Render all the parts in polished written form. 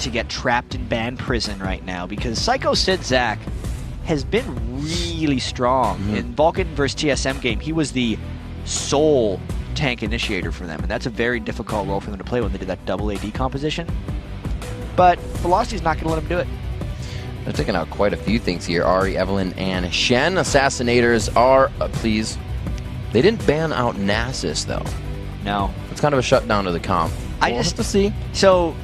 to get trapped in ban prison right now because Psycho Sid Zach has been really strong. In Vulcun versus TSM game, he was the sole tank initiator for them, and that's a very difficult role for them to play when they did that double AD composition. But Velocity's not going to let him do it. They're taking out quite a few things here. Ari, Evelyn, and Shen. Assassinators are, please. They didn't ban out Nasus, though. No. It's kind of a shutdown to the comp. We'll have to see. So,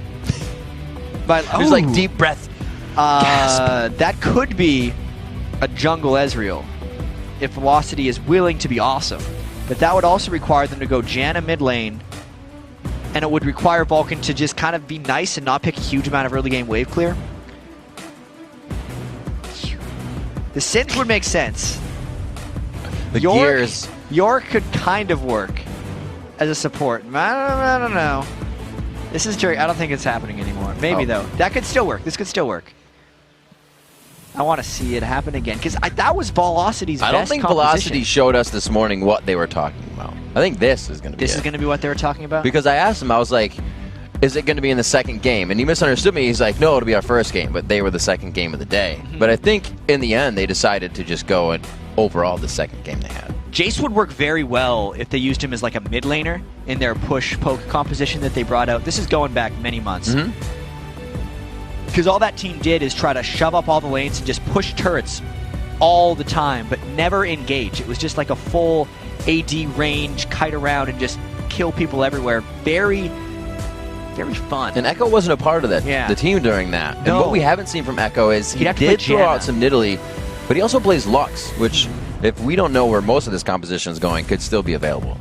but there's like deep breath. That could be a jungle Ezreal if Velocity is willing to be awesome. But that would also require them to go Janna mid lane, and it would require Vulcun to just kind of be nice and not pick a huge amount of early game wave clear. The Sins would make sense. The gears. York could kind of work as a support. I don't know. This is Jerry. I don't think it's happening anymore. Maybe though. That could still work. This could still work. I want to see it happen again because that was Velocity's best I don't think Velocity showed us this morning what they were talking about. I think this is going to be This is going to be what they were talking about? Because I asked him, I was like, is it going to be in the second game? And he misunderstood me. He's like, no, it'll be our first game, but they were the second game of the day. But I think in the end, they decided to just go and overall the second game they had. Jace would work very well if they used him as like a mid laner in their push-poke composition that they brought out. This is going back many months. Because all that team did is try to shove up all the lanes and just push turrets all the time, but never engage. It was just like a full AD range, kite around, and just kill people everywhere. Very, very fun. And Echo wasn't a part of that, the team during that. And what we haven't seen from Echo is he did throw out some Nidalee, but he also plays Lux, which, if we don't know where most of this composition is going, could still be available.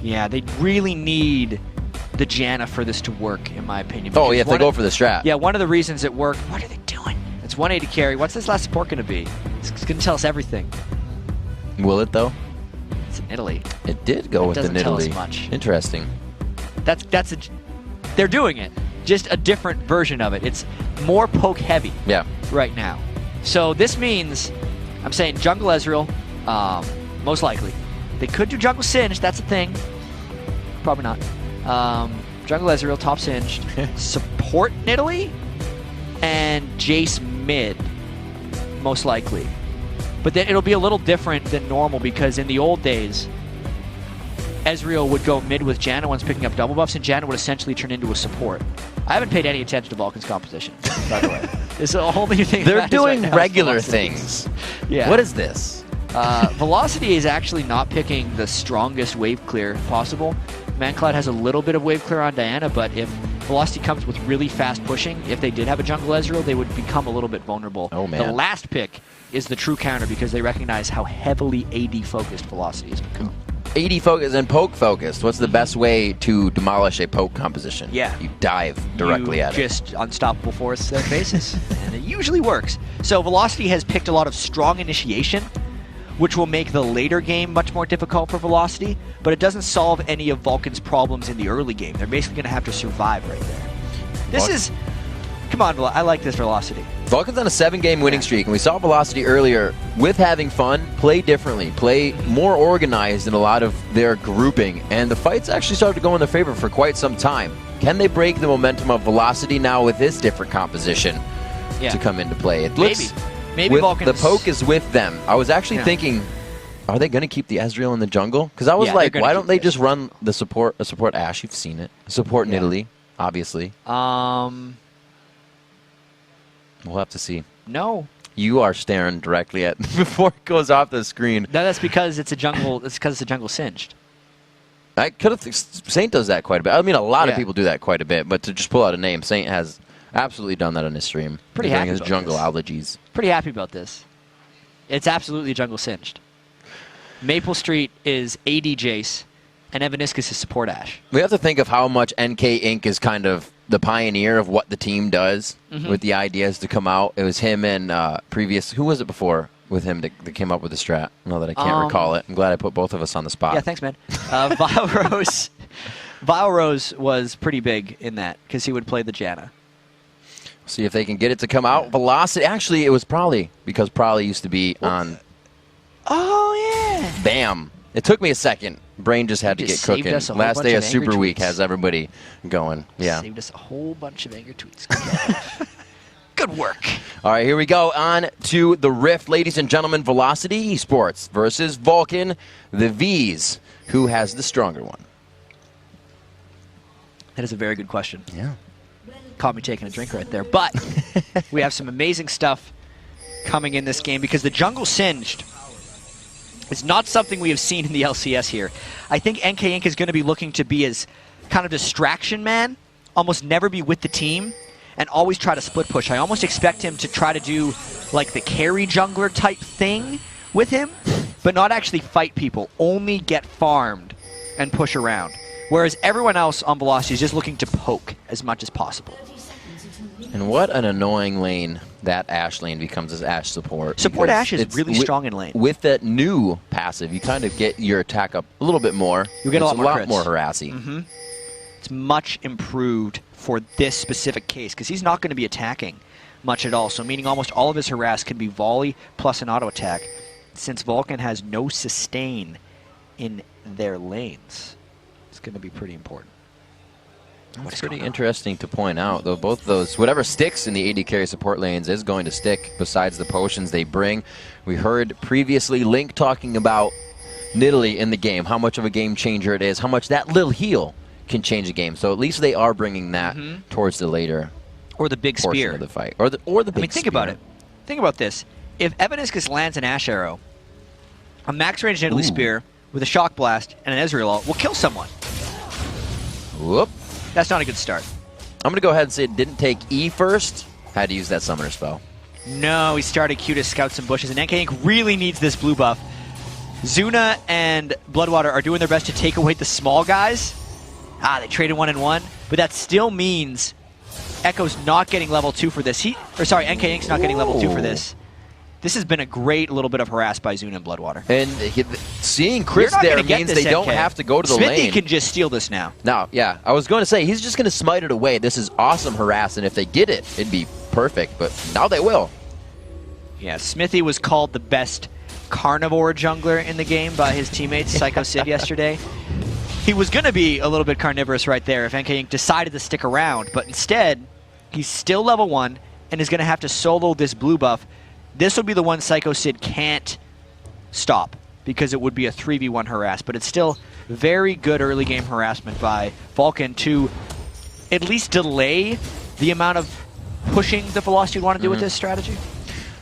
Yeah, they really need the Janna for this to work, in my opinion. Oh, yeah, if they go for the strat. Yeah, one of the reasons it worked... What are they doing? It's 180 carry. What's this last support going to be? It's going to tell us everything. Will it, though? It's in Italy. It did go with the Nidalee. Doesn't tell us much. Interesting. They're doing it. Just a different version of it. It's more poke heavy right now. So this means... I'm saying jungle Ezreal, most likely. They could do jungle Singed. That's a thing. Probably not. Jungle Ezreal, top Singed. Support Nidalee and Jace mid, most likely. But then it'll be a little different than normal because in the old days, Ezreal would go mid with Janna once picking up double buffs, and Janna would essentially turn into a support. I haven't paid any attention to Vulcan's composition, by the way. There's a whole new thing. They're doing regular things. Yeah. What is this? Velocity is actually not picking the strongest wave clear possible. Mancloud has a little bit of wave clear on Diana, but if Velocity comes with really fast pushing, if they did have a jungle Ezreal, they would become a little bit vulnerable. Oh, man. The last pick is the true counter because they recognize how heavily AD-focused Velocity has become. AD focused and poke focused. What's the best way to demolish a poke composition? Yeah. You dive directly at it. Just unstoppable force their faces. And it usually works. So Velocity has picked a lot of strong initiation, which will make the later game much more difficult for Velocity, but it doesn't solve any of Vulcan's problems in the early game. They're basically going to have to survive right there. This is... Come on, I like this Velocity. Vulcan's on a 7-game winning streak, and we saw Velocity earlier with having fun, play differently, play more organized in a lot of their grouping, and the fights actually started to go in their favor for quite some time. Can they break the momentum of Velocity now with this different composition to come into play? It looks... Maybe Vulcan's... The poke is with them. I was actually thinking, are they going to keep the Ezreal in the jungle? Because I was like, why don't they just run the support Ashe? You've seen it. Support Nidalee, obviously. We'll have to see. No. You are staring directly at before it goes off the screen. No, that's because it's a jungle. It's because it's a jungle Singed. I could have. Saint does that quite a bit. I mean, a lot of people do that quite a bit. But to just pull out a name, Saint has absolutely done that on his stream. Pretty happy his about jungle this. allergies. Pretty happy about this. It's absolutely jungle Singed. Maple Street is AD Jace, and Evaniscus is support Ashe. We have to think of how much NK Inc. is kind of the pioneer of what the team does with the ideas to come out. It was him and previous... Who was it before with him that came up with the strat? Now that I can't recall it. I'm glad I put both of us on the spot. Yeah, thanks, man. Vile Rose was pretty big in that because he would play the Janna. See if they can get it to come out. Velocity... Actually, it was Prowly because Prowly used to be on... Oh, yeah. Bam. It took me a second. Brain just had to get cooking. Last day of Super Week has everybody going. Yeah. Saved us a whole bunch of anger tweets. Good work. All right, here we go. On to the Rift, ladies and gentlemen. Velocity Esports versus Vulcun. The V's. Who has the stronger one? That is a very good question. Yeah. Caught me taking a drink right there. But we have some amazing stuff coming in this game because the jungle singed is not something we have seen in the LCS here. I think NK Inc. is going to be looking to be as kind of distraction man, almost never be with the team, and always try to split push. I almost expect him to try to do like the carry jungler type thing with him, but not actually fight people, only get farmed and push around. Whereas everyone else on Velocity is just looking to poke as much as possible. And what an annoying lane that Ashe lane becomes as Ashe support. Support Ashe is really strong in lane. With that new passive, you kind of get your attack up a little bit more. You get a lot more harassy. Mm-hmm. It's much improved for this specific case because he's not going to be attacking much at all. So meaning almost all of his harass can be volley plus an auto attack since Vulcun has no sustain in their lanes. It's going to be pretty important. It's pretty interesting to point out, though, both those, whatever sticks in the AD carry support lanes is going to stick besides the potions they bring. We heard previously Link talking about Nidalee in the game, how much of a game changer it is, how much that little heal can change the game. So at least they are bringing that towards the later or the big spear of the fight. Or the big I mean, think about it. Think about this. If Evaniscus lands an Ashe arrow, a max range Nidalee spear with a shock blast and an Ezreal ult will kill someone. Whoop. That's not a good start. I'm going to go ahead and say it didn't take E first. Had to use that summoner spell. No, he started Q to scout some bushes, and NK Inc. really needs this blue buff. Zuna and Bloodwater are doing their best to take away the small guys. They traded 1-1, but that still means Echo's not getting level 2 for this. NK Inc.'s not getting level 2 for this. This has been a great little bit of harass by Zuna and Bloodwater. And seeing Chris there means they don't have to go to the lane. Smithy can just steal this now. No, yeah. I was going to say, he's just going to smite it away. This is awesome harass, and if they get it, it'd be perfect. But now they will. Yeah, Smithy was called the best carnivore jungler in the game by his teammates, Psycho Sid, yesterday. He was going to be a little bit carnivorous right there if NK Inc. decided to stick around. But instead, he's still level 1 and is going to have to solo this blue buff. This will be the one Psycho Sid can't stop because it would be a 3v1 harass, but it's still very good early game harassment by Vulcun to at least delay the amount of pushing the Velocity would want to do with this strategy.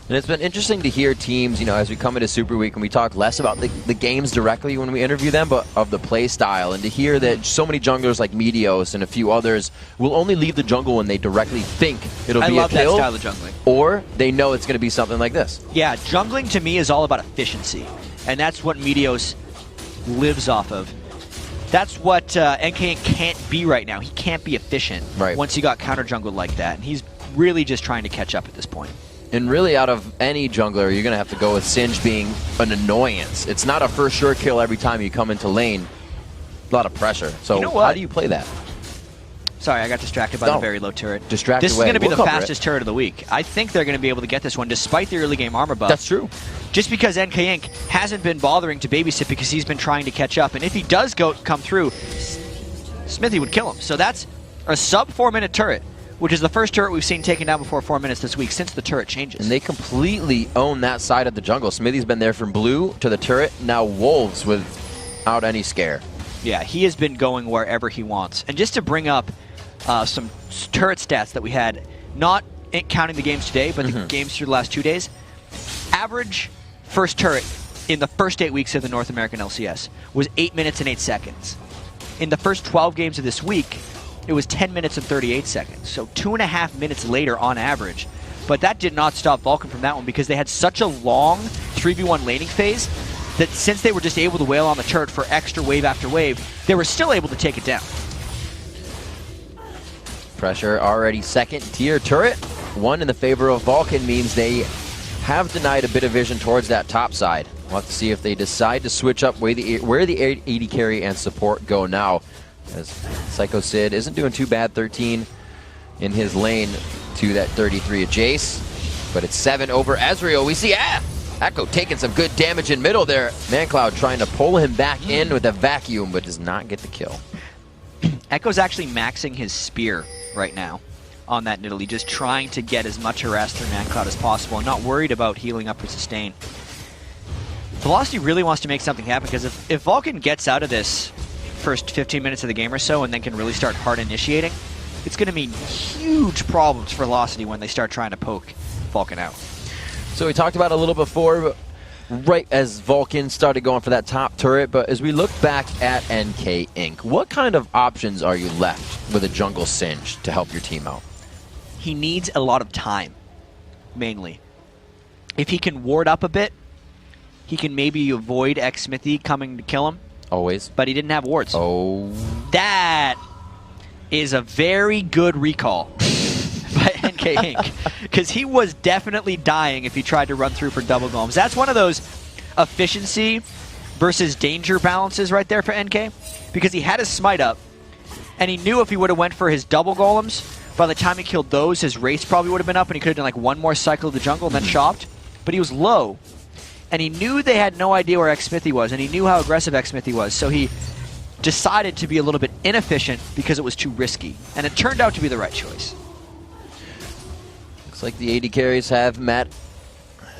And it's been interesting to hear teams, as we come into Super Week and we talk less about the games directly when we interview them, but of the play style, and to hear that so many junglers like Meteos and a few others will only leave the jungle when they directly think it'll be a kill. I love that style of jungling. Or they know it's going to be something like this. Yeah, jungling to me is all about efficiency, and that's what Meteos lives off of. That's what NK can't be right now. He can't be efficient once he got counter jungled like that, and he's really just trying to catch up at this point. And really, out of any jungler, you're going to have to go with Singe being an annoyance. It's not a first sure kill every time you come into lane. A lot of pressure. So how do you play that? Sorry, I got distracted by the very low turret. This is going to be the fastest turret of the week. I think they're going to be able to get this one despite the early game armor buff. That's true. Just because NK Inc. hasn't been bothering to babysit because he's been trying to catch up. And if he does come through, Smithy would kill him. So that's a sub 4-minute turret, which is the first turret we've seen taken down before 4 minutes this week since the turret changes. And they completely own that side of the jungle. Smithy's been there from blue to the turret, now Wolves without any scare. Yeah, he has been going wherever he wants. And just to bring up some turret stats that we had, not counting the games today, but the games through the last 2 days, average first turret in the first 8 weeks of the North American LCS was 8 minutes and 8 seconds. In the first 12 games of this week, it was 10 minutes and 38 seconds, so 2.5 minutes later on average. But that did not stop Vulcun from that one because they had such a long 3v1 laning phase that since they were just able to wail on the turret for extra wave after wave, they were still able to take it down. Pressure already second tier turret. 1 in the favor of Vulcun means they have denied a bit of vision towards that top side. We'll have to see if they decide to switch up where the AD carry and support go now. As Psycho Sid isn't doing too bad, 13 in his lane to that 33 of Jace. But it's 7 over Ezreal. We see, Echo taking some good damage in middle there. ManCloud trying to pull him back in with a vacuum, but does not get the kill. Echo's actually maxing his spear right now on that Nidalee, just trying to get as much harass through ManCloud as possible and not worried about healing up for sustain. Velocity really wants to make something happen, because if Vulcun gets out of this first 15 minutes of the game or so and then can really start hard initiating, it's going to mean huge problems for Velocity when they start trying to poke Vulcun out. So we talked about it a little before, right as Vulcun started going for that top turret, but as we look back at NK Inc., what kind of options are you left with a jungle Singe to help your team out? He needs a lot of time, mainly. If he can ward up a bit, he can maybe avoid Xmithy coming to kill him. Always. But he didn't have wards. Oh. That is a very good recall by NK Inc. Because he was definitely dying if he tried to run through for double golems. That's one of those efficiency versus danger balances right there for NK. Because he had his smite up, and he knew if he would have went for his double golems, by the time he killed those, his race probably would have been up, and he could have done like one more cycle of the jungle and then shopped. But he was low, and he knew they had no idea where Xmithy was, and he knew how aggressive Xmithy was, so he decided to be a little bit inefficient because it was too risky. And it turned out to be the right choice. Looks like the AD carries have met,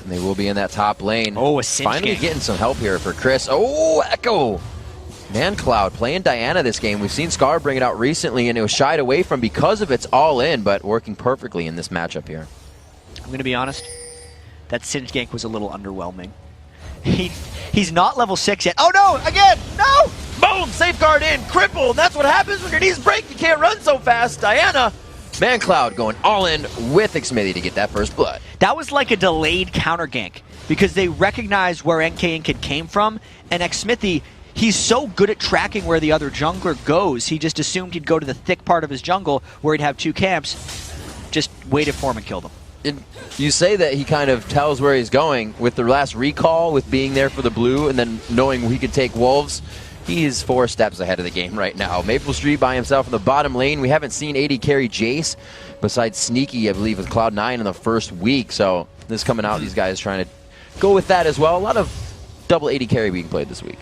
and they will be in that top lane. Oh, a Singe finally game. Getting some help here for Chris. Oh, Echo! ManCloud playing Diana this game. We've seen Scar bring it out recently, and it was shied away from because of its all-in, but working perfectly in this matchup here. I'm going to be honest. That Singe gank was a little underwhelming. He's not level 6 yet. Oh no! Again! No! Boom! Safeguard in! Cripple! And that's what happens when your knees break. You can't run so fast. Diana! ManCloud going all in with Xmithy to get that first blood. That was like a delayed counter gank, because they recognized where NK Inc. came from, and Xmithy, he's so good at tracking where the other jungler goes, he just assumed he'd go to the thick part of his jungle where he'd have 2 camps, just waited for him and killed him. You say that he kind of tells where he's going. With the last recall, with being there for the blue, and then knowing he could take wolves, he is 4 steps ahead of the game right now. Maple Street by himself in the bottom lane. We haven't seen AD carry Jace, besides Sneaky, I believe, with Cloud9 in the first week. So this coming out, these guys trying to go with that as well. A lot of double AD carry being played this week.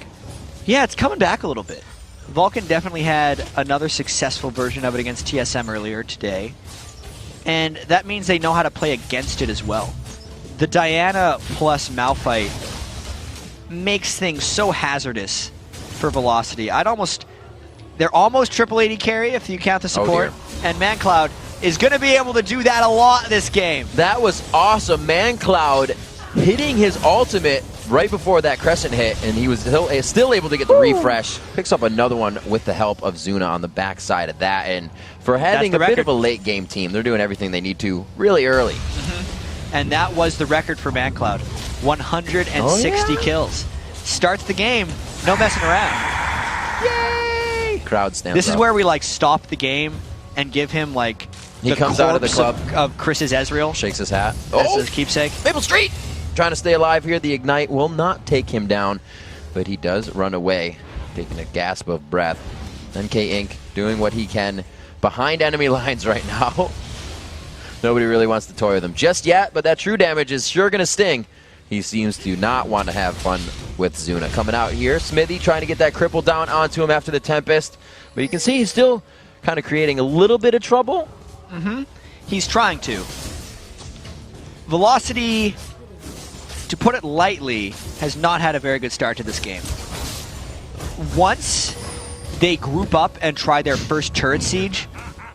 Yeah, it's coming back a little bit. Vulcun definitely had another successful version of it against TSM earlier today. And that means they know how to play against it as well. The Diana plus Malphite makes things so hazardous for Velocity. They're almost triple AD carry if you count the support. Oh, and ManCloud is going to be able to do that a lot this game. That was awesome. ManCloud hitting his ultimate right before that Crescent hit, and he was still able to get the refresh. Picks up another one with the help of Zuna on the backside of that. And for having a bit of a late game team, they're doing everything they need to really early. And that was the record for ManCloud. 160 kills. Starts the game, no messing around. Yay! Crowd stands This is up. where we like stop the game and give him like he comes out of the club of Chris's Ezreal. Shakes his hat. That's his keepsake. Maple Street! Trying to stay alive here. The Ignite will not take him down, but he does run away, taking a gasp of breath. NK Inc. doing what he can behind enemy lines right now. Nobody really wants to toy with him just yet, but that true damage is sure going to sting. He seems to not want to have fun with Zuna. Coming out here, Smithy trying to get that cripple down onto him after the Tempest, but you can see he's still kind of creating a little bit of trouble. He's trying to. Velocity, to put it lightly, has not had a very good start to this game. Once they group up and try their first turret siege,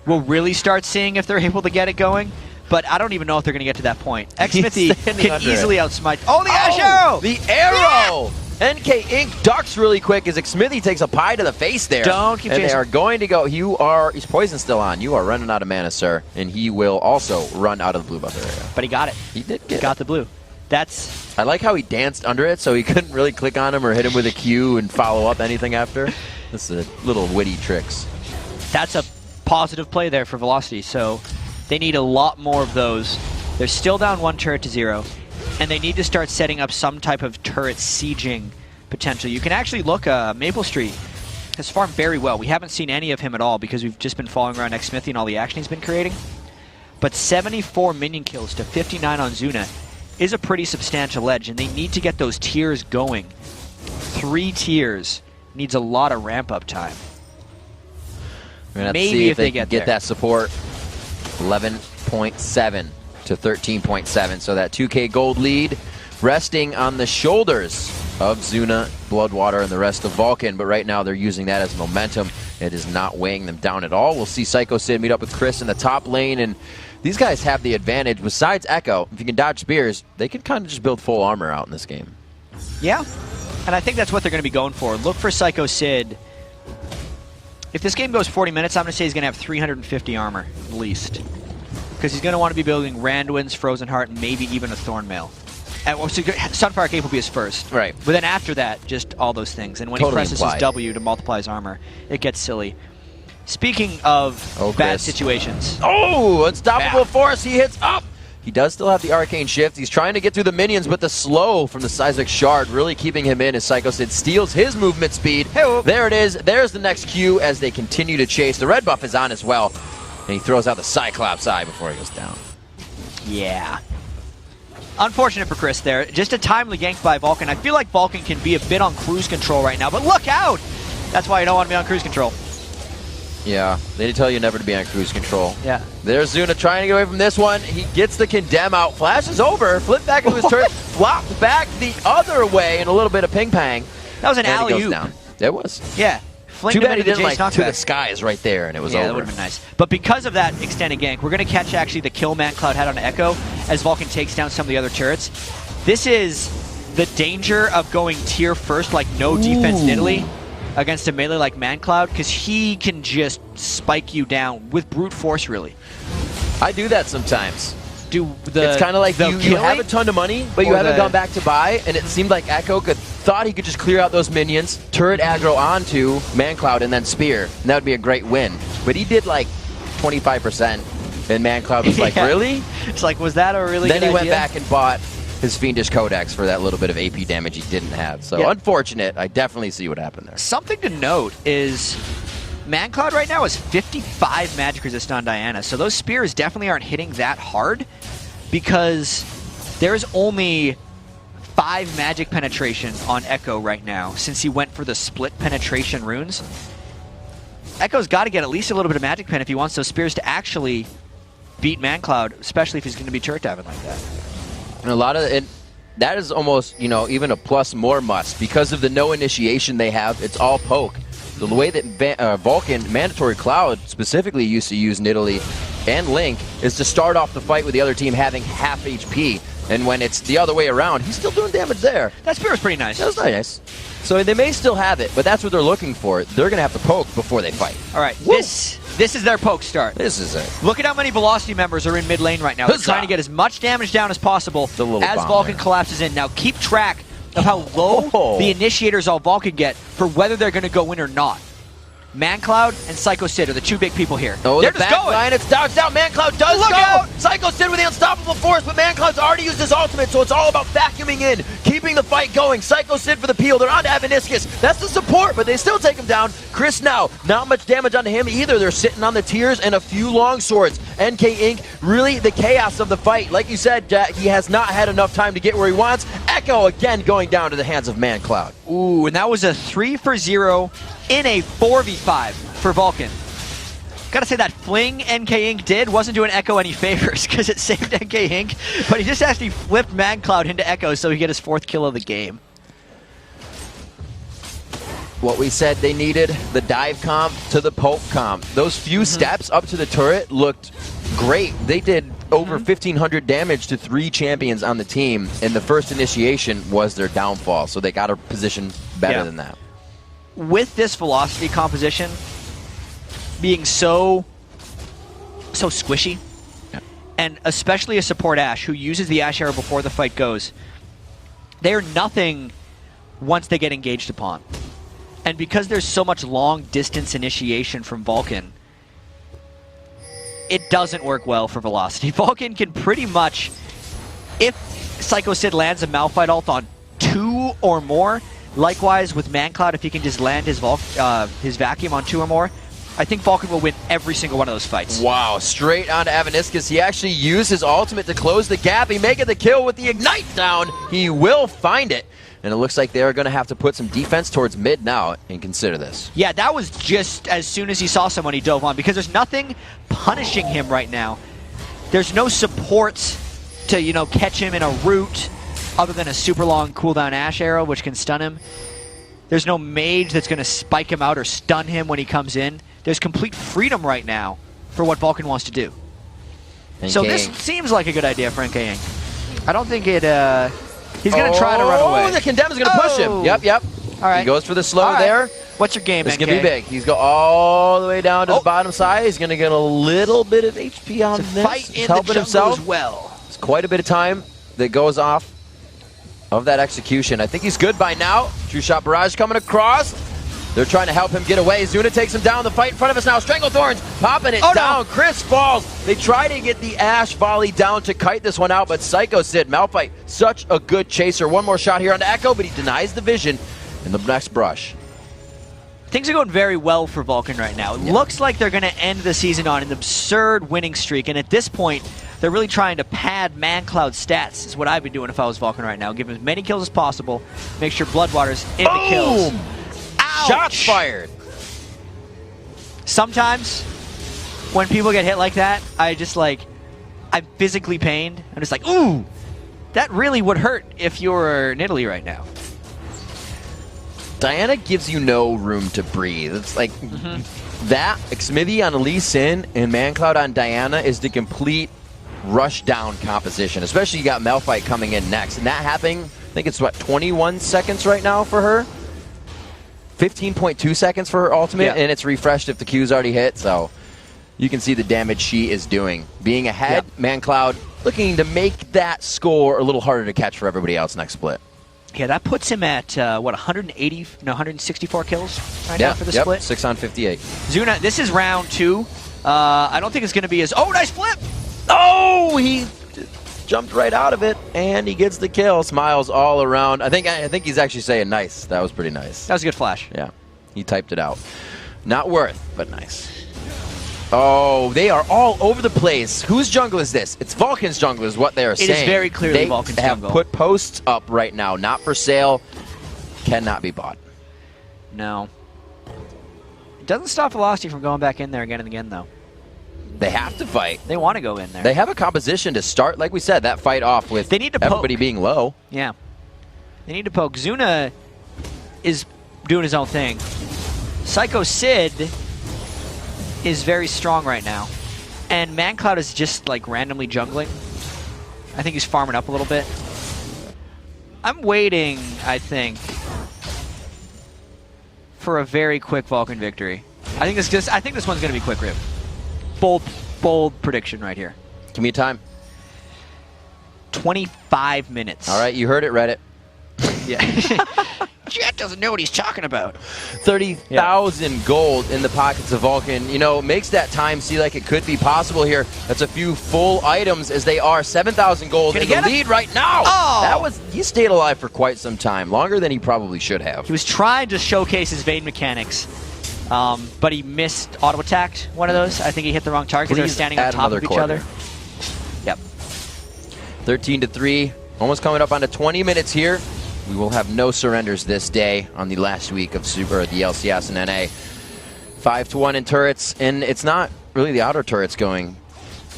we'll really start seeing if they're able to get it going. But I don't even know if they're going to get to that point. Xmithy can easily outsmite. Oh, the Ash Arrow! The arrow! Yeah! NK Inc. ducks really quick as Xmithy takes a pie to the face there. Don't keep chasing. And they are going to go. His poison's still on. You are running out of mana, sir. And he will also run out of the blue buff area. But he got it. He did get got the blue. I like how he danced under it, so he couldn't really click on him or hit him with a Q and follow up anything after. This is little witty tricks. That's a positive play there for Velocity, so they need a lot more of those. They're still down 1 turret to 0, and they need to start setting up some type of turret sieging potential. You can actually look, Maple Street has farmed very well. We haven't seen any of him at all because we've just been following around Xmithy and all the action he's been creating. But 74 minion kills to 59 on Zuna. is a pretty substantial edge, and they need to get those tiers going. 3 tiers needs a lot of ramp-up time. We're gonna have Maybe to see if they get get that support. 11.7 to 13.7, so that 2K gold lead resting on the shoulders of Zuna, Bloodwater, and the rest of Vulcun, but right now they're using that as momentum. It is not weighing them down at all. We'll see Psycho Sid meet up with Chris in the top lane, and these guys have the advantage. Besides Echo, if you can dodge spears, they can kind of just build full armor out in this game. Yeah, and I think that's what they're going to be going for. Look for Psycho Sid. If this game goes 40 minutes, I'm going to say he's going to have 350 armor, at least. Because he's going to want to be building Randuin's, Frozen Heart, and maybe even a Thornmail. Sunfire Cape will be his first. Right. But then after that, just all those things. And when he presses his W to multiply his armor, it gets silly. Speaking of bad situations. Oh, Unstoppable Force. He hits up. He does still have the Arcane Shift. He's trying to get through the minions, but the slow from the Seismic Shard really keeping him in as Psycho Sid steals his movement speed. Hey-oh. There it is. There's the next Q as they continue to chase. The red buff is on as well. And he throws out the Cyclops Eye before he goes down. Yeah. Unfortunate for Chris there. Just a timely gank by Vulcun. I feel like Vulcun can be a bit on cruise control right now, but look out! That's why you don't want to be on cruise control. Yeah, they did tell you never to be on cruise control. Yeah. There's Zuna trying to get away from this one. He gets the Condemn out, flashes over, flip back into his turret, flopped back the other way in a little bit of ping-pang. That was an alley-oop. It was. Yeah. Too bad he didn't like to the skies right there, and it was over. Yeah, that would have been nice. But because of that extended gank, we're going to catch actually the kill ManCloud had on Echo as Vulcun takes down some of the other turrets. This is the danger of going tier first, like no defense in Italy, against a melee like ManCloud, because he can just spike you down with brute force, really. I do that sometimes. It's kind of like you have a ton of money, but you haven't gone back to buy, and it seemed like Echo thought he could just clear out those minions, turret aggro onto ManCloud, and then spear, and that would be a great win. But he did like 25%, and ManCloud was like, really? It's like, was that a really good idea? Then he went back and bought his Fiendish Codex for that little bit of AP damage he didn't have. So unfortunate. I definitely see what happened there. Something to note is ManCloud right now is 55 magic resist on Diana, so those spears definitely aren't hitting that hard because there's only 5 magic penetration on Echo right now since he went for the split penetration runes. Echo's got to get at least a little bit of magic pen if he wants those spears to actually beat ManCloud, especially if he's going to be turret diving like that. And a lot of it, that is almost, even a plus more must because of the no initiation they have. It's all poke. The way that Vulcun, Mandatory Cloud specifically used to use Nidalee and Link is to start off the fight with the other team having half HP. And when it's the other way around, he's still doing damage there. That spear was pretty nice. That was nice. So they may still have it, but that's what they're looking for. They're going to have to poke before they fight. All right, this is their poke start. This is it. Look at how many Velocity members are in mid lane right now. They're trying to get as much damage down as possible as Vulcun collapses in. Now keep track of how low the initiators all Vulcun get for whether they're going to go in or not. ManCloud and Psycho Sid are the two big people here. Oh, they're just going. Line, it's dodged out. ManCloud does go. Out. Psycho Sid with the Unstoppable Force, but ManCloud's already used his ultimate, so it's all about vacuuming in, keeping the fight going. Psycho Sid for the peel. They're on to Avaniscus. That's the support, but they still take him down. Chris now, not much damage onto him either. They're sitting on the tiers and a few long swords. NK Inc., really the chaos of the fight. Like you said, Jack, he has not had enough time to get where he wants. Echo again going down to the hands of ManCloud. Ooh, and that was a 3-for-0 in a 4v5 for Vulcun. Gotta say that fling NK Inc. did wasn't doing Echo any favors because it saved NK Inc., but he just actually flipped ManCloud into Echo so he get his 4th kill of the game. What we said they needed, the dive comp to the poke comp. Those few steps up to the turret looked great. They did over 1,500 damage to 3 champions on the team, and the first initiation was their downfall, so they got to position better than that. With this velocity composition being so squishy, and especially a support Ashe who uses the Ashe arrow before the fight goes, they're nothing once they get engaged upon. And because there's so much long distance initiation from Vulcun, it doesn't work well for velocity. Vulcun can pretty much, if Psycho Sid lands a Malphite ult on 2 or more, likewise with ManCloud, if he can just land his vacuum on 2 or more, I think Vulcun will win every single one of those fights. Wow, straight onto Avaniscus. He actually used his ultimate to close the gap. He making the kill with the Ignite down. He will find it. And it looks like they're going to have to put some defense towards mid now and consider this. Yeah, that was just as soon as he saw someone, he dove on. Because there's nothing punishing him right now. There's no support to, you know, catch him in a route other than a super long cooldown Ash arrow, which can stun him. There's no mage that's going to spike him out or stun him when he comes in. There's complete freedom right now for what Vulcun wants to do. So this seems like a good idea for NK. I don't think it... he's going to try to run away. Oh, the Condemn is going to push him. Yep. All right. He goes for the slow there. What's your game, This NK? is going to be big. He's going all the way down to the bottom side. He's going to get a little bit of HP on this. Fight in the jungle as well. It's quite a bit of time that goes off of that execution. I think he's good by now. True Shot Barrage coming across. They're trying to help him get away. Zuna takes him down. The fight in front of us now. Stranglethorns popping it down. No. Chris falls. They try to get the Ash volley down to kite this one out, but Psycho Sid, Malphite, such a good chaser. One more shot here on Echo, but he denies the vision in the next brush. Things are going very well for Vulcun right now. It looks like they're going to end the season on an absurd winning streak, and at this point, they're really trying to pad ManCloud's stats, is what I'd be doing if I was Vulcun right now. Give him as many kills as possible, make sure Bloodwater's in the kills. Ouch. Shots fired. Sometimes, when people get hit like that, I'm physically pained. I'm just like, ooh, that really would hurt if you were in Italy right now. Diana gives you no room to breathe. It's like that Xmithie on Lee Sin and ManCloud on Diana is the complete rush down composition. Especially you got Malphite coming in next. And that happening, I think it's what, 21 seconds right now for her? 15.2 seconds for her ultimate, and it's refreshed if the Q's already hit, so you can see the damage she is doing. Being ahead, ManCloud looking to make that score a little harder to catch for everybody else next split. Yeah, that puts him at, 164 kills right now for the split? 6 on 58. Zuna, this is round 2. I don't think it's going to be as... Oh, nice flip! Oh, he jumped right out of it, and he gets the kill. Smiles all around. I think he's actually saying nice. That was pretty nice. That was a good flash. Yeah, he typed it out. Not worth, but nice. Oh, they are all over the place. Whose jungle is this? It's Vulcan's jungle is what they are saying. It is very clearly Vulcan's jungle. They have put posts up right now. Not for sale. Cannot be bought. No. It doesn't stop Velocity from going back in there again and again, though. They have to fight. They want to go in there. They have a composition to start, like we said, that fight off with everybody being low. Yeah. They need to poke. Zuna is doing his own thing. Psycho Sid is very strong right now. And ManCloud is just like randomly jungling. I think he's farming up a little bit. I'm waiting, I think, for a very quick Vulcun victory. I think this one's going to be quick rip. Bold prediction right here. Give me time. 25 minutes. All right, you heard it, Reddit. Yeah. Jet doesn't know what he's talking about. 30,000 gold in the pockets of Vulcun. You know, makes that time see like it could be possible here. That's a few full items as they are. 7,000 gold in the lead right now. Oh! He stayed alive for quite some time. Longer than he probably should have. He was trying to showcase his Vayne mechanics. But he missed auto-attacked one of those. I think he hit the wrong target because they were standing on top of each other. Yep. 13-3. Almost coming up on to 20 minutes here. We will have no surrenders this day on the last week of the LCS and NA. 5-1 in turrets, and it's not really the outer turrets going.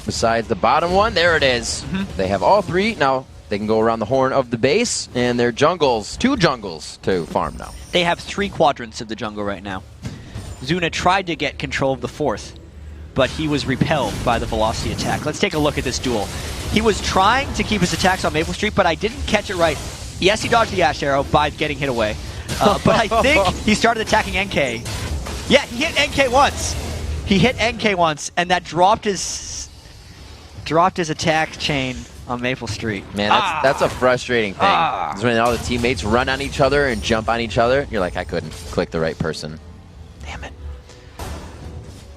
Besides the bottom one, there it is. They have all three. Now they can go around the horn of the base, and their jungles, 2 jungles to farm now. They have 3 quadrants of the jungle right now. Zuna tried to get control of the 4th, but he was repelled by the velocity attack. Let's take a look at this duel. He was trying to keep his attacks on Maple Street, but I didn't catch it right. Yes, he dodged the Ash Arrow by getting hit away. But I think he started attacking NK. Yeah, he hit NK once. He hit NK once, and that dropped his attack chain on Maple Street. Man, that's a frustrating thing. It's when all the teammates run on each other and jump on each other. You're like, I couldn't click the right person. Damn it.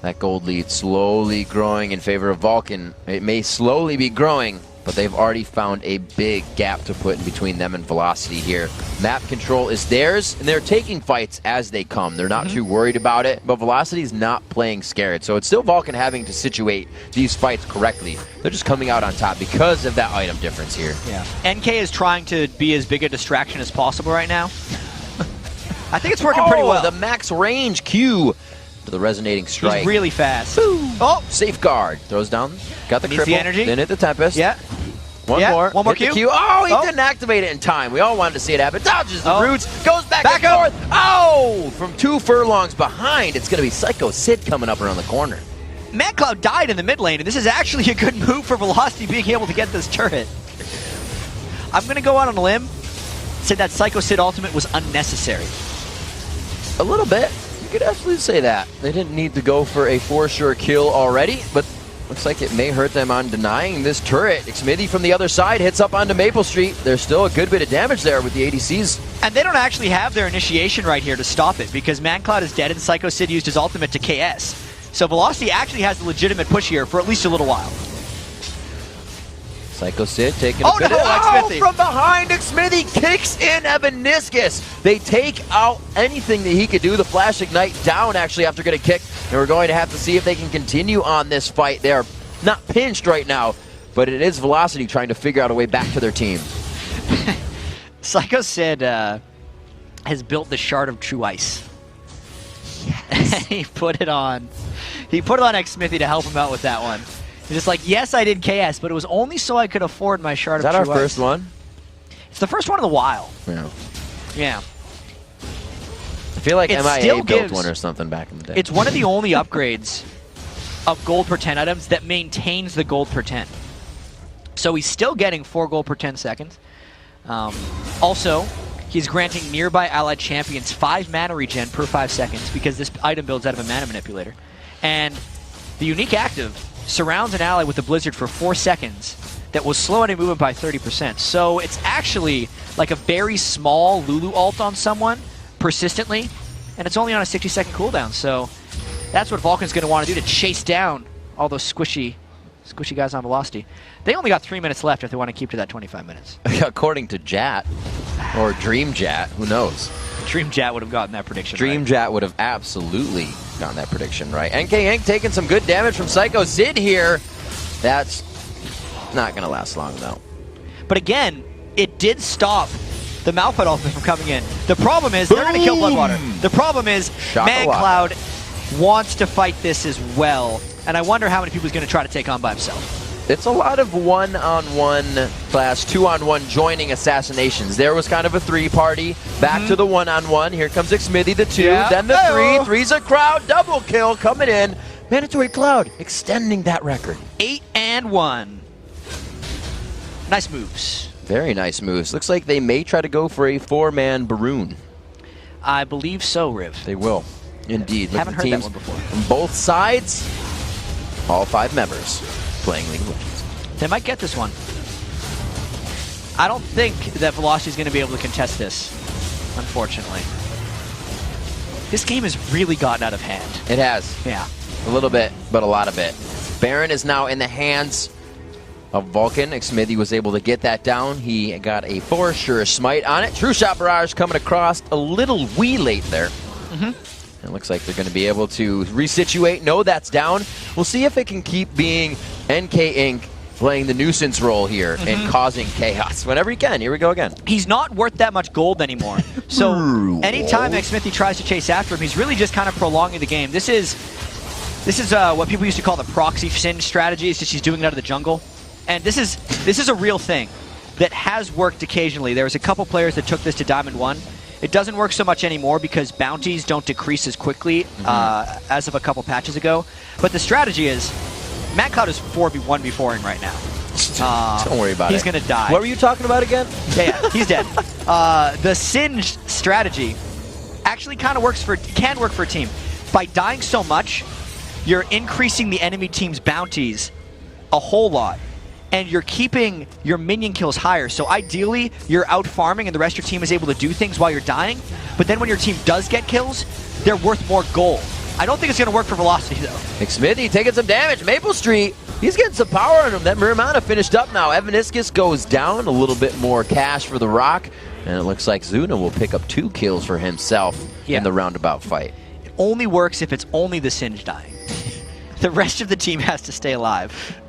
That gold lead slowly growing in favor of Vulcun. It may slowly be growing but they've already found a big gap to put in between them and Velocity here. Map control is theirs, and they're taking fights as they come. They're not too worried about it, but Velocity's not playing scared. So it's still Vulcun having to situate these fights correctly. They're just coming out on top because of that item difference here. Yeah. NK is trying to be as big a distraction as possible right now. I think it's working pretty well. The max range Q to the resonating strike. He's really fast. Boom. Oh, safeguard. Throws down. Got the cripple. The energy. Then hit the Tempest. Yeah. One more. One more Q. Q. Oh, he didn't activate it in time. We all wanted to see it happen. Dodges the roots. Goes back and up. forth. Oh, from 2 furlongs behind, it's going to be Psycho Sid coming up around the corner. ManCloud died in the mid lane, and this is actually a good move for Velocity being able to get this turret. I'm going to go out on a limb, say that Psycho Sid ultimate was unnecessary. A little bit. You could absolutely say that. They didn't need to go for a for sure kill already, but looks like it may hurt them on denying this turret. Xmithy from the other side hits up onto Maple Street. There's still a good bit of damage there with the ADCs. And they don't actually have their initiation right here to stop it because ManCloud is dead and Psycho Sid used his ultimate to KS. So Velocity actually has the legitimate push here for at least a little while. Psycho Sid taking a bit of Xmithy. From behind, Xmithy kicks in Evaniscus. They take out anything that he could do. The Flash Ignite down actually after getting kicked. And we're going to have to see if they can continue on this fight. They are not pinched right now, but it is Velocity trying to figure out a way back to their team. Psycho Sid has built the Shard of True Ice. Yes. He put it on Xmithy to help him out with that one. He's just like, yes, I did KS, but it was only so I could afford my Shard of True Ice. Is that our first one? It's the first one in a while. Yeah. Yeah. I feel like MIA built one or something back in the day. It's one of the only upgrades of gold per 10 items that maintains the gold per 10. So he's still getting 4 gold per 10 seconds. Also, he's granting nearby allied champions 5 mana regen per 5 seconds because this item builds out of a mana manipulator. And the unique active surrounds an ally with a blizzard for 4 seconds that will slow any movement by 30%. So it's actually like a very small Lulu ult on someone persistently, and it's only on a 60-second cooldown. So that's what Vulcan's going to want to do to chase down all those squishy guys on Velocity. They only got 3 minutes left if they want to keep to that 25 minutes. According to Jat, or Dream Jat, who knows? Dream Jat would have gotten that prediction Dream right. Jat would have absolutely gotten that prediction right. NK Inc. taking some good damage from Psycho Sid here. That's not going to last long, though. But again, it did stop the Malphite ultimate from coming in. The problem is they're going to kill Bloodwater. The problem is ManCloud wants to fight this as well, and I wonder how many people he's going to try to take on by himself. It's a lot of 1-on-1 class, 2-on-1 joining assassinations. There was kind of a 3-party. Back to the 1-on-1. Here comes Xmithy, the 2. Yeah. Then the 3. 3's a crowd. Double kill coming in. Mandatory Cloud extending that record. 8-1. Nice moves. Very nice moves. Looks like they may try to go for a 4-man Baroon. I believe so, Riv. They will. Indeed. Haven't heard that one before. From both sides, all 5 members playing League of Legends. They might get this one. I don't think that Velocity is going to be able to contest this, unfortunately. This game has really gotten out of hand. It has. Yeah. A little bit, but a lot of it. Baron is now in the hands of Vulcun. Xmithy was able to get that down. He got a for sure smite on it. True Shot Barrage coming across a little wee late there. It looks like they're going to be able to resituate. No, that's down. We'll see if it can keep being NK Inc. playing the nuisance role here and causing chaos whenever he can. Here we go again. He's not worth that much gold anymore. So anytime Xmithy tries to chase after him, he's really just kind of prolonging the game. This is what people used to call the proxy sin strategy. It's just he's doing it out of the jungle. And this is a real thing that has worked occasionally. There was a couple players that took this to Diamond 1. It doesn't work so much anymore because bounties don't decrease as quickly as of a couple patches ago. But the strategy is, ManCloud is 4v1v4ing right now. Don't worry about it. He's going to die. What were you talking about again? Yeah, he's dead. The Singe strategy actually kind of can work for a team. By dying so much, you're increasing the enemy team's bounties a whole lot. And you're keeping your minion kills higher. So ideally, you're out farming and the rest of your team is able to do things while you're dying. But then when your team does get kills, they're worth more gold. I don't think it's going to work for Velocity, though. McSmithy taking some damage. Maple Street, he's getting some power on him. That Muramana finished up now. Evaniscus goes down. A little bit more cash for the Rock. And it looks like Zuna will pick up 2 kills for himself in the roundabout fight. It only works if it's only the Singe dying. The rest of the team has to stay alive.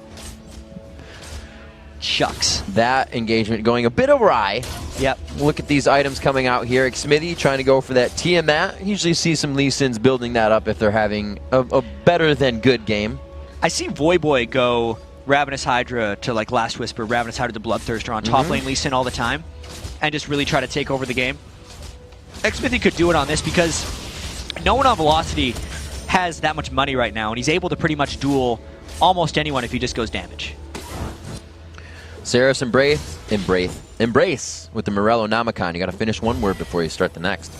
Shucks. That engagement going a bit awry. Yep. Look at these items coming out here. Smithy trying to go for that Tiamat. Usually see some Lee Sins building that up if they're having a better than good game. I see Voyboy go Ravenous Hydra to like Last Whisper, Ravenous Hydra to Bloodthirster on top lane Lee Sin all the time, and just really try to take over the game. Smithy could do it on this because no one on Velocity has that much money right now, and he's able to pretty much duel almost anyone if he just goes damage. Saris Embrace with the Morello Namicon. You got to finish one word before you start the next.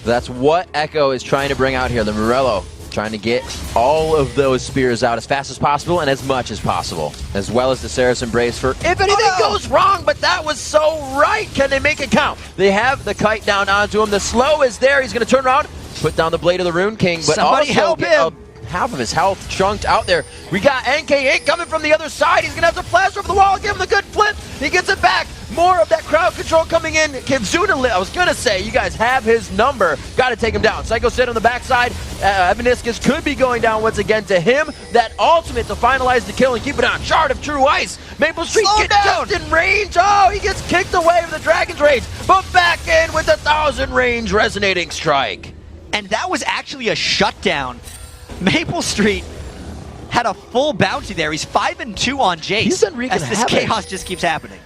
That's what Echo is trying to bring out here. The Morello trying to get all of those spears out as fast as possible and as much as possible, as well as the Saris Embrace for if anything goes wrong, but that was so right. Can they make it count? They have the kite down onto him. The slow is there. He's going to turn around, put down the Blade of the Rune King, but somebody also help him. Half of his health chunked out there. We got NK8 coming from the other side. He's going to have to flash over the wall, give him the good flip. He gets it back. More of that crowd control coming in. Can Zuna, I was going to say, you guys have his number. Got to take him down. Psycho Sid on the backside. Evaniscus could be going down once again to him. That ultimate to finalize the kill and keep it on. Shard of True Ice. Maple Street gets just in range. Oh, he gets kicked away with the Dragon's Rage. But back in with the 1000 range resonating strike. And that was actually a shutdown. Maple Street had a full bounty there. He's 5-2 on Jace. He's done wreaking as this havoc. chaos just keeps happening.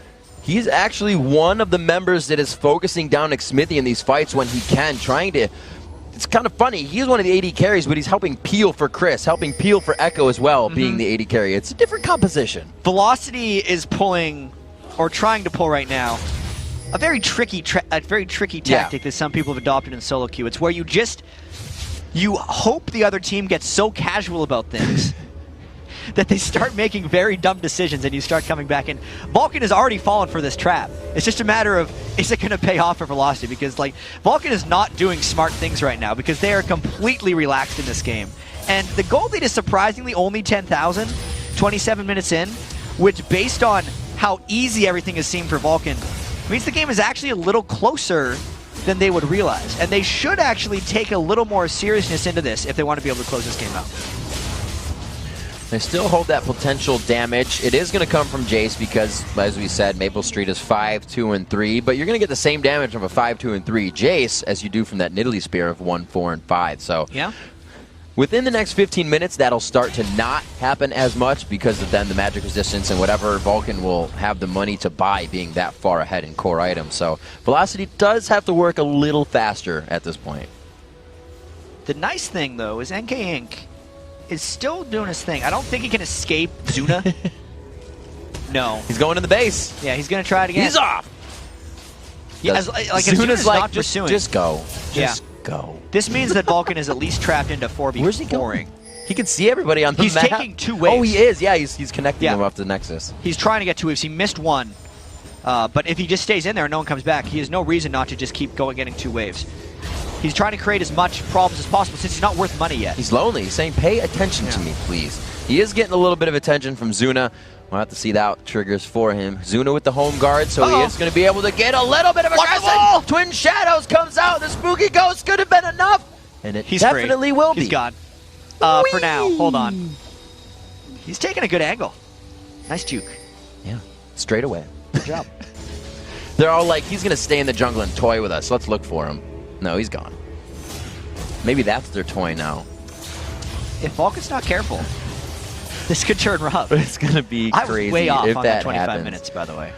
He's actually one of the members that is focusing down Smithy in these fights when he can, trying to... It's kind of funny. He's one of the AD carries, but he's helping peel for Chris, helping peel for Echo as well, being the AD carry. It's a different composition. Velocity is pulling, or trying to pull right now, a very tricky tactic that some people have adopted in solo queue. It's where you hope the other team gets so casual about things that they start making very dumb decisions and you start coming back in. Vulcun has already fallen for this trap. It's just a matter of, is it going to pay off for Velocity? Because like Vulcun is not doing smart things right now because they are completely relaxed in this game. And the gold lead is surprisingly only 10,000, 27 minutes in, which based on how easy everything has seemed for Vulcun, means the game is actually a little closer than they would realize. And they should actually take a little more seriousness into this if they want to be able to close this game out. They still hold that potential damage. It is going to come from Jace because, as we said, Maple Street is 5-2-3, but you're going to get the same damage from a 5-2-3 Jace as you do from that Nidalee Spear of 1, 4, and 5. So yeah. Within the next 15 minutes, that'll start to not happen as much because of then the magic resistance and whatever Vulcun will have the money to buy being that far ahead in core items. So Velocity does have to work a little faster at this point. The nice thing, though, is NK Inc. is still doing his thing. I don't think he can escape Zuna. No. He's going to the base. Yeah, he's going to try it again. He's off. Yeah, like Zuna's like, not pursuing. Just go. Just go. This means that Vulcun is at least trapped into 4v4. Where's he going? He can see everybody on the map. He's taking 2 waves. Oh, he is. Yeah, he's connecting them up to the Nexus. He's trying to get 2 waves. He missed 1. But if he just stays in there and no one comes back, he has no reason not to just keep going getting 2 waves. He's trying to create as much problems as possible since he's not worth money yet. He's lonely. He's saying, pay attention to me, please. He is getting a little bit of attention from Zuna. We'll have to see that triggers for him. Zuna with the home guard, so he is going to be able to get a little bit of aggression. Twin Shadows comes out. The Spooky Ghost could have been enough. And it definitely will be. He's gone. For now. Hold on. He's taking a good angle. Nice juke. Yeah. Straight away. Good job. They're all like, he's going to stay in the jungle and toy with us. Let's look for him. No, he's gone. Maybe that's their toy now. If Vulcan's not careful, this could turn rough. It's going to be crazy. I was way off if on that 25 happens. minutes, by the way.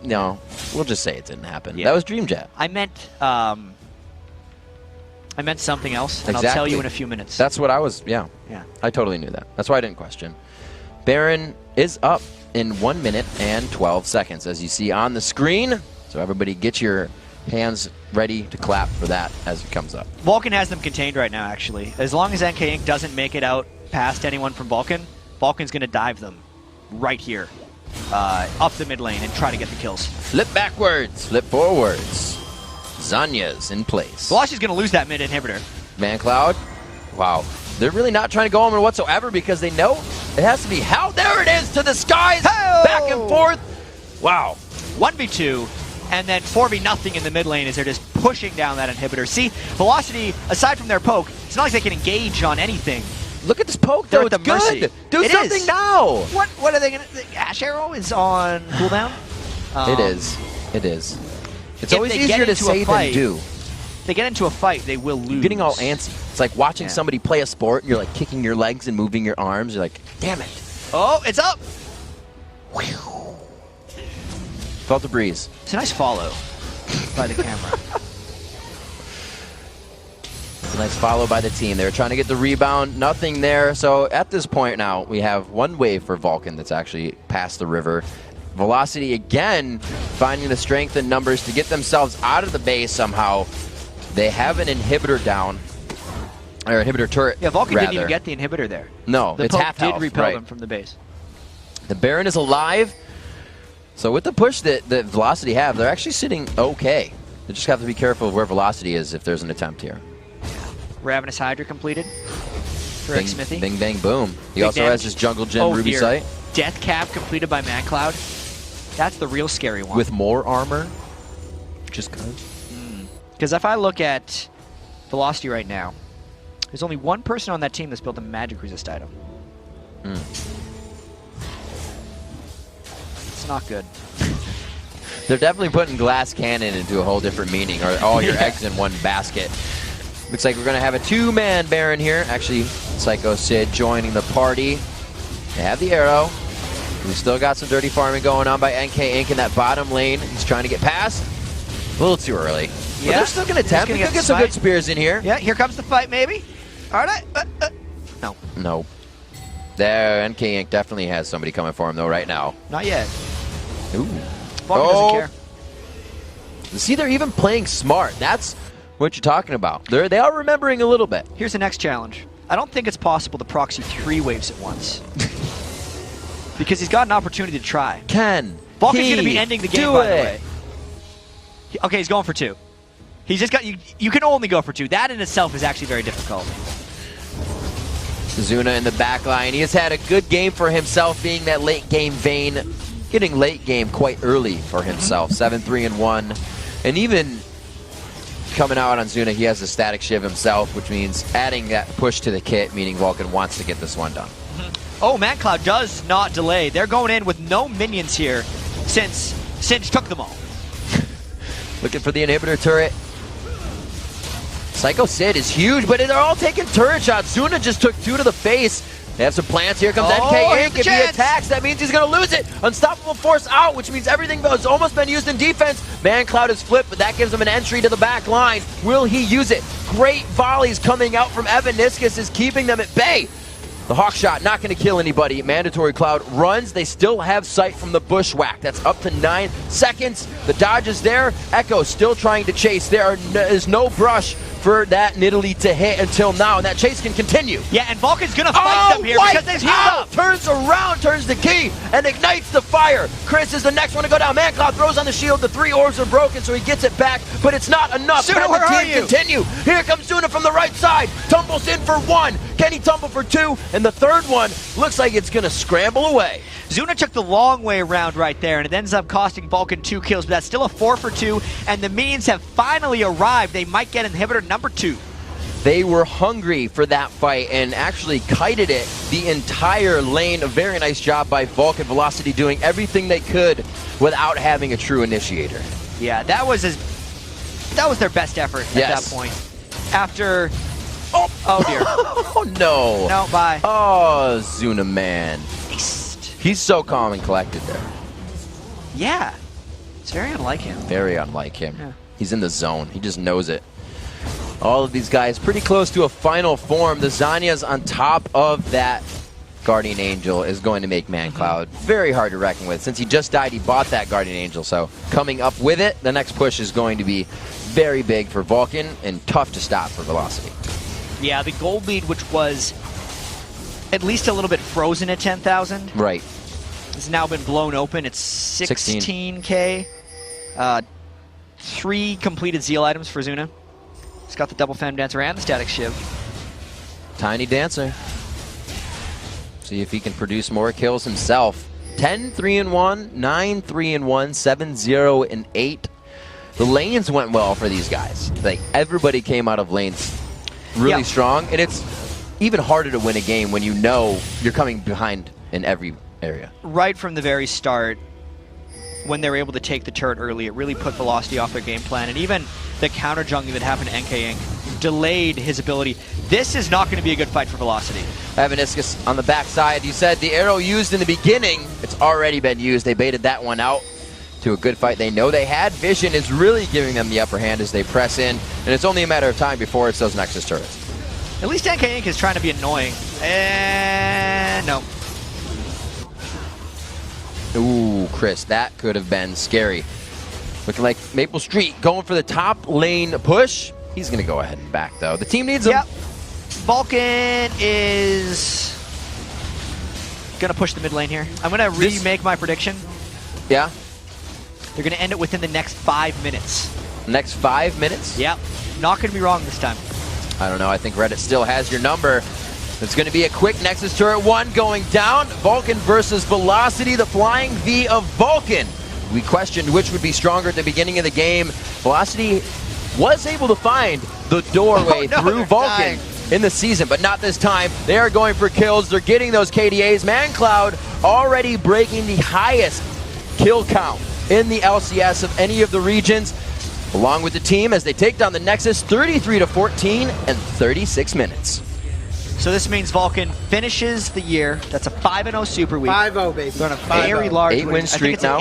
No, we'll just say it didn't happen. Yeah. That was Dream Jet. I meant something else, and I'll tell you in a few minutes. That's what I was, yeah. I totally knew that. That's why I didn't question. Baron is up in 1 minute and 12 seconds, as you see on the screen. So everybody get your hands ready to clap for that as it comes up. Vulcun has them contained right now, actually. As long as NK Inc. doesn't make it out past anyone from Vulcun, Vulcan's going to dive them right here, up the mid lane, and try to get the kills. Flip backwards, flip forwards. Zanya's in place. Velocity's going to lose that mid inhibitor. Man Cloud Wow. They're really not trying to go home whatsoever because they know it has to be hell. There it is to the skies. Back and forth. Wow. 1v2. And then 4v0 in the mid lane as they're just pushing down that inhibitor. See, Velocity, aside from their poke, it's not like they can engage on anything. Look at this poke, though. It's good. Do something now. What are they going to... Ash Arrow is on cooldown? It is. It is. It's always easier to say than do. If they get into a fight, they will lose. You're getting all antsy. It's like watching somebody play a sport, and you're like kicking your legs and moving your arms. You're like, damn it. Oh, it's up. Felt the breeze. It's a nice follow by the camera. It's a nice follow by the team. They were trying to get the rebound. Nothing there. So at this point now, we have one wave for Vulcun that's actually past the river. Velocity again finding the strength and numbers to get themselves out of the base somehow. They have an inhibitor down. Or inhibitor turret. Yeah, Vulcun didn't even get the inhibitor there. No, the it's half did health, repel them from the base. The Baron is alive. So with the push that Velocity have, they're actually sitting okay. They just have to be careful of where Velocity is if there's an attempt here. Ravenous Hydra completed for Smithy. Bing, bang, boom. He also has his Jungle Gem Ruby Sight. Death Cap completed by ManCloud. That's the real scary one. With more armor? Just because? Because if I look at Velocity right now, there's only one person on that team that's built a magic resist item. It's not good. They're definitely putting Glass Cannon into a whole different meaning, or all your eggs in one basket. Looks like we're going to have a two-man Baron here. Actually, Psycho Sid joining the party. They have the arrow. We've still got some dirty farming going on by NK Inc. in that bottom lane. He's trying to get past. A little too early. Yeah, but they're still going to attempt. They could get some good spears in here. Yeah, here comes the fight, maybe. All right. No. No. There, NK Inc. definitely has somebody coming for him, though, right now. Not yet. Ooh. Vulcun doesn't care. See, they're even playing smart. That's what you're talking about. They are remembering a little bit. Here's the next challenge. I don't think it's possible to proxy 3 waves at once. Because he's got an opportunity to try. Vulcun's going to be ending the game, by the way. Okay, he's going for 2. He's just got... You can only go for 2. That in itself is actually very difficult. Zuna in the back line. He has had a good game for himself, being that late game vein. Getting late game quite early for himself. 7-3-1. And even coming out on Zuna, he has a static shiv himself, which means adding that push to the kit, meaning Vulcun wants to get this one done. Oh, ManCloud does not delay. They're going in with no minions here since Singe took them all. Looking for the inhibitor turret. Psycho Sid is huge, but they're all taking turret shots. Zuna just took 2 to the face. They have some plants. Here comes NK Inc. If he attacks, that means he's going to lose it. Unstoppable force out, which means everything has almost been used in defense. ManCloud is flipped, but that gives him an entry to the back line. Will he use it? Great volleys coming out from Evan Niskus is keeping them at bay. The Hawk Shot not going to kill anybody. Mandatory Cloud runs. They still have sight from the Bushwhack. That's up to 9 seconds. The dodge is there. Echo still trying to chase. There is no brush for that Nidalee to hit until now, and that chase can continue. Yeah, and Vulcan's going to fight them here because they've healed up. Turns around, turns the key, and ignites the fire. Chris is the next one to go down. ManCloud throws on the shield. The 3 orbs are broken, so he gets it back, but it's not enough. Zuna, where are you? Continue. Here comes Zuna from the right side. Tumbles in for 1. Can he tumble for 2? And the third one looks like it's going to scramble away. Zuna took the long way around right there, and it ends up costing Vulcun 2 kills, but that's still a 4 for 2, and the minions have finally arrived. They might get inhibitor number 2. They were hungry for that fight and actually kited it the entire lane. A very nice job by Vulcun. Velocity doing everything they could without having a true initiator. Yeah, that was their best effort at that point. After... Oh dear. Oh no. No, bye. Oh, Zuna man. He's so calm and collected there. Yeah. It's very unlike him. Very unlike him. Yeah. He's in the zone. He just knows it. All of these guys pretty close to a final form. The Zanya's on top of that Guardian Angel is going to make ManCloud very hard to reckon with. Since he just died, he bought that Guardian Angel. So coming up with it, the next push is going to be very big for Vulcun and tough to stop for Velocity. Yeah, the gold lead, which was at least a little bit frozen at 10,000. Right. It's now been blown open. It's 16K. 3 completed Zeal items for Zuna. He's got the double Femme Dancer and the Static Shiv. Tiny Dancer. See if he can produce more kills himself. 10-3-1, 9-3-1, 7-0-8. The lanes went well for these guys. Like, everybody came out of lanes really strong, and it's even harder to win a game when you know you're coming behind in every area. Right from the very start, when they were able to take the turret early, it really put Velocity off their game plan, and even the counter jungling that happened to NK Inc. delayed his ability. This is not going to be a good fight for Velocity. Evaniscus on the backside. You said the arrow used in the beginning, it's already been used. They baited that one out to a good fight they know they had. Vision is really giving them the upper hand as they press in, and it's only a matter of time before it's those Nexus turrets. At least NK Inc. is trying to be annoying. And no. Ooh, Chris, that could have been scary. Looking like Maple Street going for the top lane push. He's going to go ahead and back, though. The team needs him. Yep. Vulcun is going to push the mid lane here. I'm going to remake my prediction. Yeah? They're going to end it within the next 5 minutes. Next 5 minutes? Yep. Not going to be wrong this time. I don't know. I think Reddit still has your number. It's going to be a quick Nexus turret 1 going down. Vulcun versus Velocity, the flying V of Vulcun. We questioned which would be stronger at the beginning of the game. Velocity was able to find the doorway through Vulcun in the season, but not this time. They are going for kills. They're getting those KDAs. ManCloud already breaking the highest kill count in the LCS of any of the regions, along with the team as they take down the Nexus 33-14 and 36 minutes. So this means Vulcun finishes the year. That's a 5-0 Super Week. 5-0, baby. They're on a very large 8-win streak now.